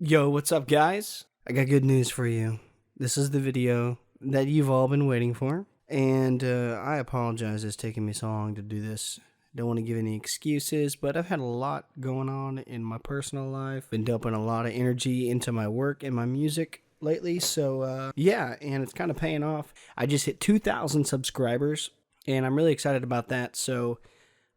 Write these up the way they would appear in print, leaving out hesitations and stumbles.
Yo, what's up, guys? I got good news for you. This is the video that you've all been waiting for, and I apologize it's taking me so long to do this. Don't want to give any excuses, but I've had a lot going on in my personal life. Been dumping a lot of energy into my work and my music lately, so yeah, and it's kind of paying off. I just hit 2,000 subscribers, and I'm really excited about that, so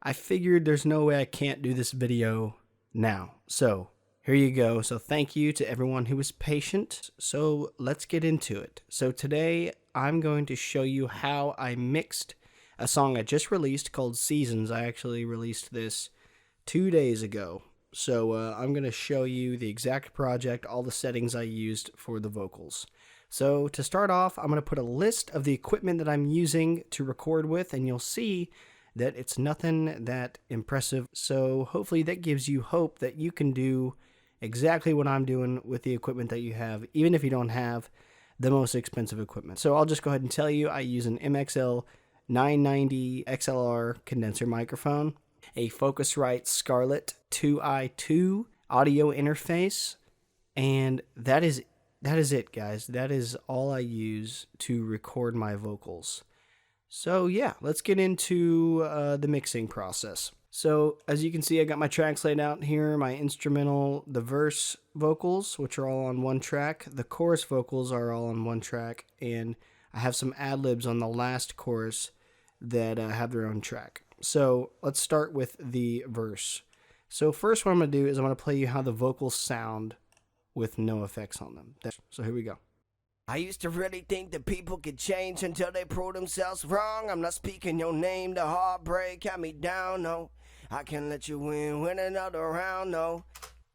I figured there's no way I can't do this video now. So here you go. So thank you to everyone who was patient. So let's get into it. So today I'm going to show you how I mixed a song I just released called Seasons. I actually released this 2 days ago. So I'm going to show you the exact project, all the settings I used for the vocals. So to start off, I'm going to put a list of the equipment that I'm using to record with, and you'll see that it's nothing that impressive. So hopefully that gives you hope that you can do exactly what I'm doing with the equipment that you have, even if you don't have the most expensive equipment. So I'll just go ahead and tell you I use an MXL 990 XLR condenser microphone, a Focusrite Scarlett 2i2 audio interface, and that is it, guys. That is all I use to record my vocals. So yeah, let's get into the mixing process. So as you can see, I got my tracks laid out here, my instrumental, the verse vocals, which are all on one track. The chorus vocals are all on one track, and I have some ad-libs on the last chorus that have their own track. So let's start with the verse. So first what I'm going to do is I'm going to play you how the vocals sound with no effects on them. So here we go. I used to really think that people could change until they prove themselves wrong. I'm not speaking your name, the heartbreak had me down, no. I can let you win another round, no.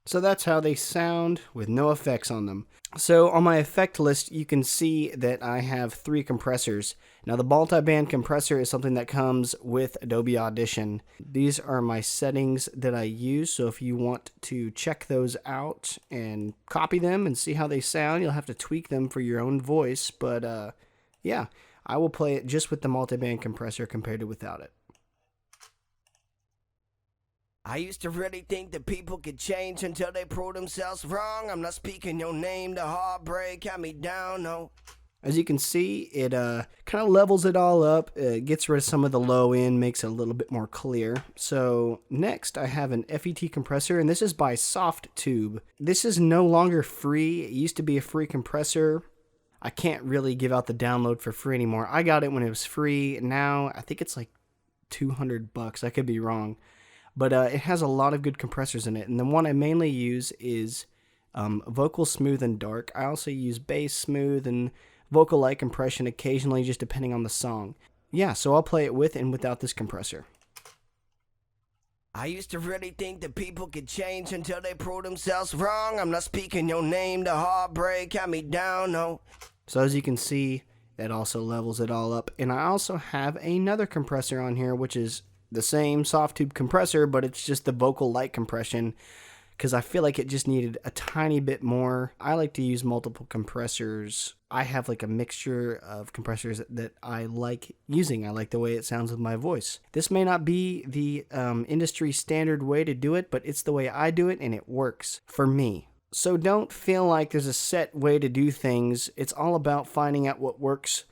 So that's how they sound with no effects on them. So on my effect list, you can see that I have 3 compressors. Now the multi-band compressor is something that comes with Adobe Audition. These are my settings that I use, so if you want to check those out and copy them and see how they sound, you'll have to tweak them for your own voice, but yeah, I will play it just with the multi-band compressor compared to without it. I used to really think that people could change until they prove themselves wrong. I'm not speaking your name, the heartbreak had me down, no. As you can see, it kind of levels it all up, gets rid of some of the low end, makes it a little bit more clear. So next I have an FET compressor, and this is by Softube. This is no longer free. It used to be a free compressor. I can't really give out the download for free anymore. I got it when it was free. Now I think it's like $200. I could be wrong. But it has a lot of good compressors in it. And the one I mainly use is Vocal Smooth and Dark. I also use Bass Smooth and Vocal Light Compression occasionally, just depending on the song. Yeah, so I'll play it with and without this compressor. I used to really think that people could change until they prove themselves wrong. I'm not speaking your name, the heartbreak had me down, no. So as you can see, that also levels it all up. And I also have another compressor on here, which is the same Softube compressor, but it's just the vocal light compression because I feel like it just needed a tiny bit more. I like to use multiple compressors. I have like a mixture of compressors that I like using. I like the way it sounds with my voice. This may not be the industry standard way to do it, but it's the way I do it and it works for me. So don't feel like there's a set way to do things. It's all about finding out what works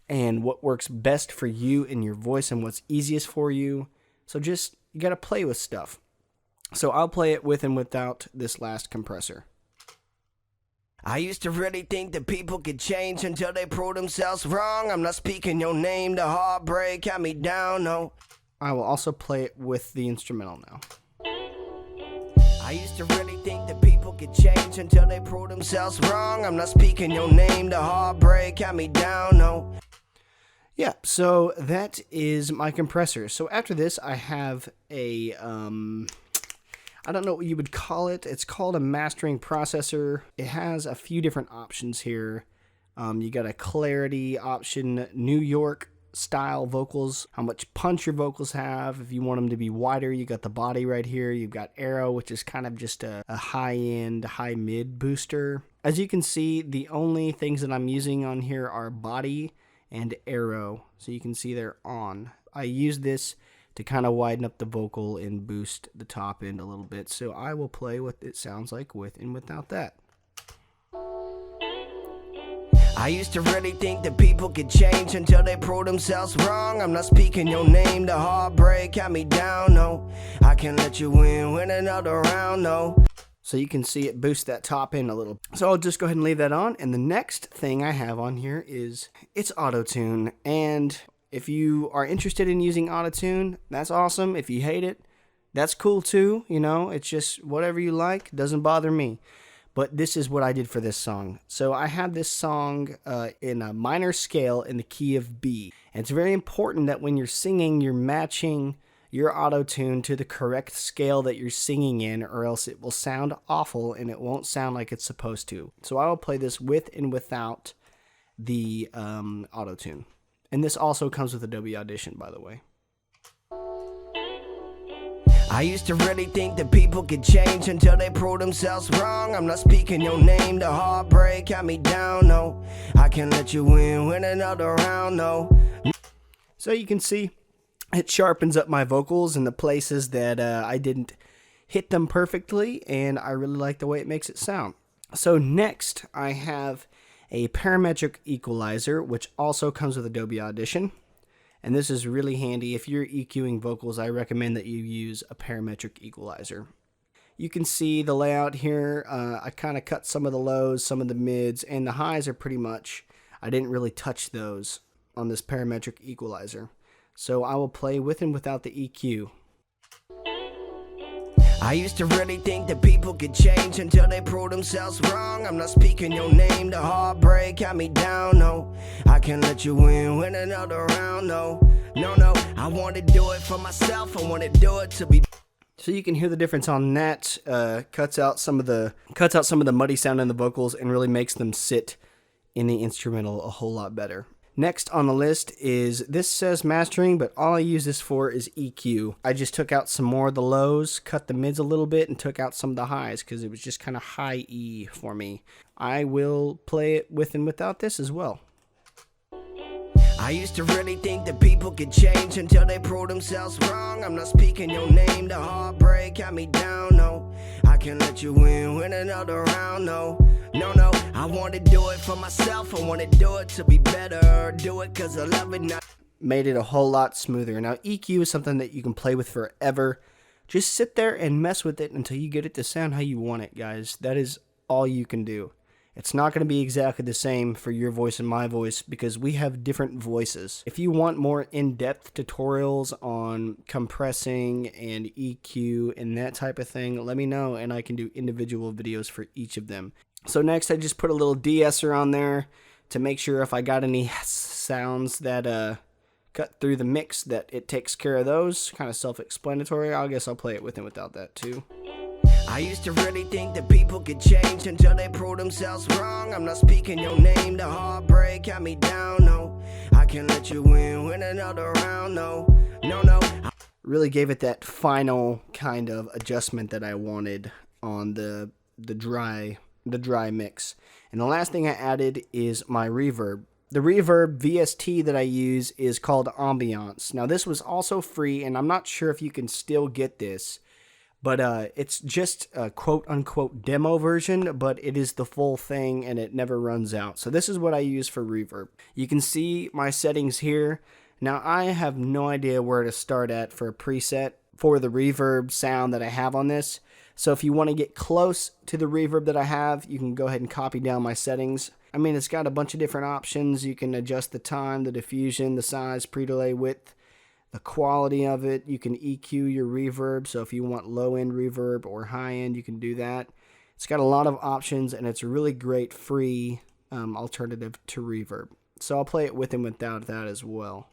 and what works best for you and your voice and what's easiest for you. So just, you gotta play with stuff. So I'll play it with and without this last compressor. I used to really think that people could change until they prove themselves wrong. I'm not speaking your name, the heartbreak had me down, no. I will also play it with the instrumental now. I used to really think that people could change until they prove themselves wrong. I'm not speaking your name, the heartbreak had me down, no. Yeah, so that is my compressor. So after this, I have a, I don't know what you would call it. It's called a mastering processor. It has a few different options here. You got a clarity option, New York style vocals, how much punch your vocals have. If you want them to be wider, you got the body right here. You've got Arrow, which is kind of just a high-end, high-mid booster. As you can see, the only things that I'm using on here are body and Arrow, so you can see they're on. I use this to kind of widen up the vocal and boost the top end a little bit, so I will play what it sounds like with and without that. I used to really think that people could change until they prove themselves wrong. I'm not speaking your name, the heartbreak had me down, no. I can let you win another round, no. So you can see it boost that top end a little. So I'll just go ahead and leave that on. And the next thing I have on here is it's Autotune. And if you are interested in using Autotune, that's awesome. If you hate it, that's cool too. You know, it's just whatever you like. Doesn't bother me. But this is what I did for this song. So I had this song in a minor scale in the key of B. And it's very important that when you're singing, you're matching your auto-tune to the correct scale that you're singing in, or else it will sound awful and it won't sound like it's supposed to. So I will play this with and without the auto-tune. And this also comes with Adobe Audition, by the way. I used to really think that people could change until they prove themselves wrong. I'm not speaking your name, the heartbreak had me down, no. I can let you win another round, no. So you can see it sharpens up my vocals in the places that I didn't hit them perfectly, and I really like the way it makes it sound. So next I have a parametric equalizer, which also comes with Adobe Audition. And this is really handy. If you're EQing vocals, I recommend that you use a parametric equalizer. You can see the layout here. I kind of cut some of the lows, some of the mids, and the highs are pretty much, I didn't really touch those on this parametric equalizer. So I will play with and without the EQ. I used to really think that people could change until they prove themselves wrong. I'm not speaking your name, the heartbreak had me down, no. I can let you win another round, no. No, I want to do it for myself, I want to do it to be. So you can hear the difference on that. Cuts out some of the muddy sound in the vocals and really makes them sit in the instrumental a whole lot better. Next on the list is, this says mastering, but all I use this for is EQ. I just took out some more of the lows, cut the mids a little bit, and took out some of the highs because it was just kind of high E for me. I will play it with and without this as well. I used to really think that people could change until they prove themselves wrong. I'm not speaking your name, the heartbreak had me down, no. I can let you win another round, no. No, I want to do it for myself, I want to do it to be better. Do it cause I love it now. Made it a whole lot smoother. Now EQ is something that you can play with forever. Just sit there and mess with it until you get it to sound how you want it, guys. That is all you can do. It's not going to be exactly the same for your voice and my voice because we have different voices. If you want more in-depth tutorials on compressing and EQ and that type of thing, let me know and I can do individual videos for each of them. So next I just put a little de-esser on there to make sure if I got any sounds that cut through the mix that it takes care of those. Kind of self-explanatory. I guess I'll play it with and without that too. I used to really think that people could change until they prove themselves wrong. I'm not speaking your name, the heartbreak had me down, no. I can let you win another round, no. No. Really gave it that final kind of adjustment that I wanted on the dry mix. And the last thing I added is my reverb. The reverb VST that I use is called Ambience. Now this was also free, and I'm not sure if you can still get this, but it's just a quote-unquote demo version, but it is the full thing and it never runs out. So this is what I use for reverb. You can see my settings here. Now I have no idea where to start at for a preset for the reverb sound that I have on this. So if you want to get close to the reverb that I have, you can go ahead and copy down my settings. I mean, it's got a bunch of different options. You can adjust the time, the diffusion, the size, pre-delay, width, the quality of it. You can EQ your reverb. So if you want low-end reverb or high-end, you can do that. It's got a lot of options, and it's a really great free alternative to reverb. So I'll play it with and without that as well.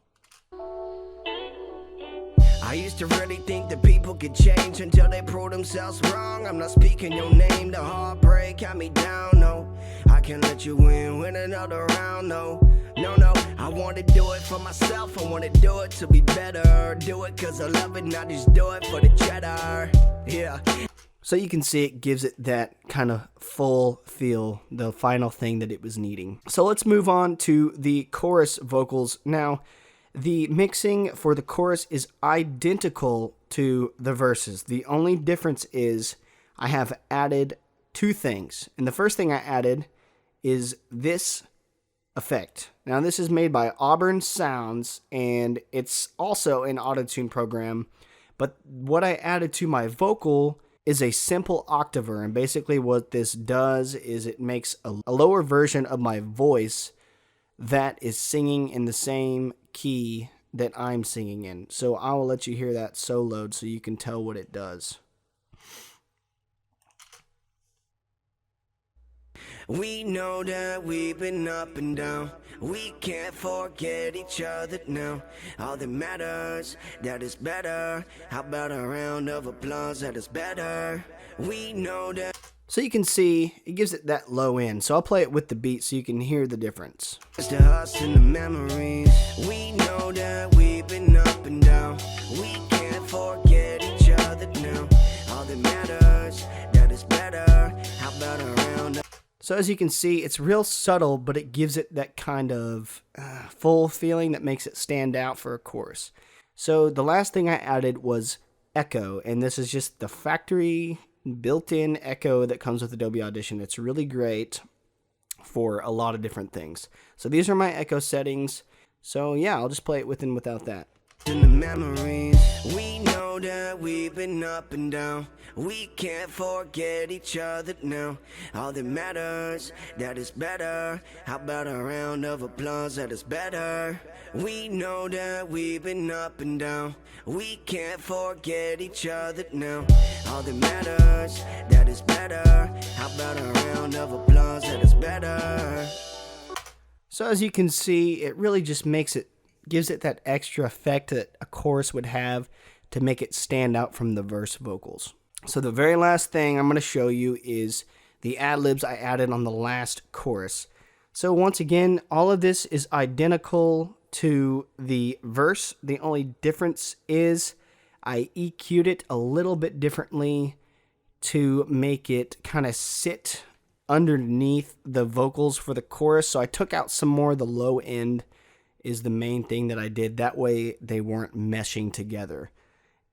I used to really think that people could change until they prove themselves wrong. I'm not speaking your name, the heartbreak had me down, no. I can let you win another round, no. No, I want to do it for myself, I want to do it to be better. Do it cause I love it, not just do it for the cheddar, yeah. So you can see it gives it that kind of full feel, the final thing that it was needing. So let's move on to the chorus vocals. Now, the mixing for the chorus is identical to the verses. The only difference is I have added two things. And the first thing I added is this effect. Now this is made by Auburn Sounds, and it's also an Autotune program, but what I added to my vocal is a simple octaver, and basically what this does is it makes a lower version of my voice that is singing in the same key that I'm singing in. So I will let you hear that soloed so you can tell what it does. We know that we've been up and down. We can't forget each other now. All that matters, that is better. How about a round of applause, that is better. We know that. So you can see it gives it that low end. So I'll play it with the beat so you can hear the difference. It's to us and the memories. We know that we've been up and down. We can't forget each other now. All that matters, that is better. How about a round of. So as you can see, it's real subtle, but it gives it that kind of full feeling that makes it stand out for a chorus. So the last thing I added was echo, and this is just the factory built-in echo that comes with Adobe Audition. It's really great for a lot of different things. So these are my echo settings. So yeah, I'll just play it with and without that. In the memories, we know that we've been up and down. We can't forget each other now. All that matters, that is better. How about a round of applause, that is better. We know that we've been up and down. We can't forget each other now. All that matters, that is better. How about a round of applause, that is better. So as you can see, it really just gives it that extra effect that a chorus would have to make it stand out from the verse vocals. So the very last thing I'm going to show you is the ad-libs I added on the last chorus. So once again, all of this is identical to the verse. The only difference is I EQ'd it a little bit differently to make it kind of sit underneath the vocals for the chorus. So I took out some more of the low end is the main thing that I did. That way they weren't meshing together.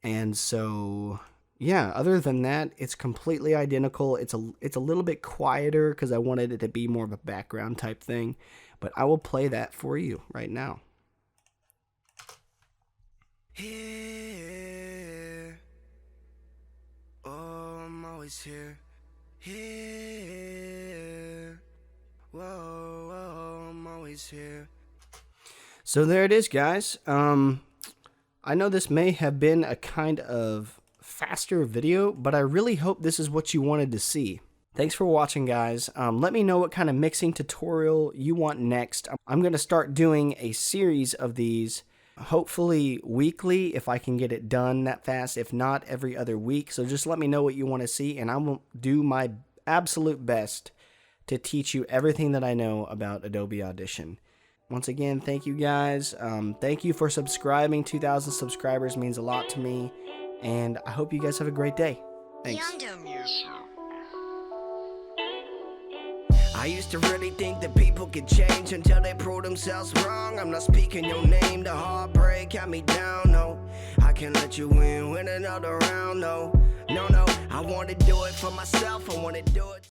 And so, yeah, other than that, it's completely identical. It's a little bit quieter because I wanted it to be more of a background type thing. But I will play that for you right now. Here, oh, I'm always here. Here, whoa, whoa, I'm always here. So there it is, guys. I know this may have been a kind of faster video, but I really hope this is what you wanted to see. Thanks for watching, guys. Let me know what kind of mixing tutorial you want next. I'm going to start doing a series of these, hopefully weekly, if I can get it done that fast. If not, every other week. So just let me know what you want to see, and I will do my absolute best to teach you everything that I know about Adobe Audition. Once again, thank you guys. Thank you for subscribing. 2,000 subscribers means a lot to me. And I hope you guys have a great day. Thanks. Yondo music. I used to really think that people could change until they prove themselves wrong. I'm not speaking your name, the heartbreak had me down, no. I can't let you win another round, no. No, I want to do it for myself, I want to do it.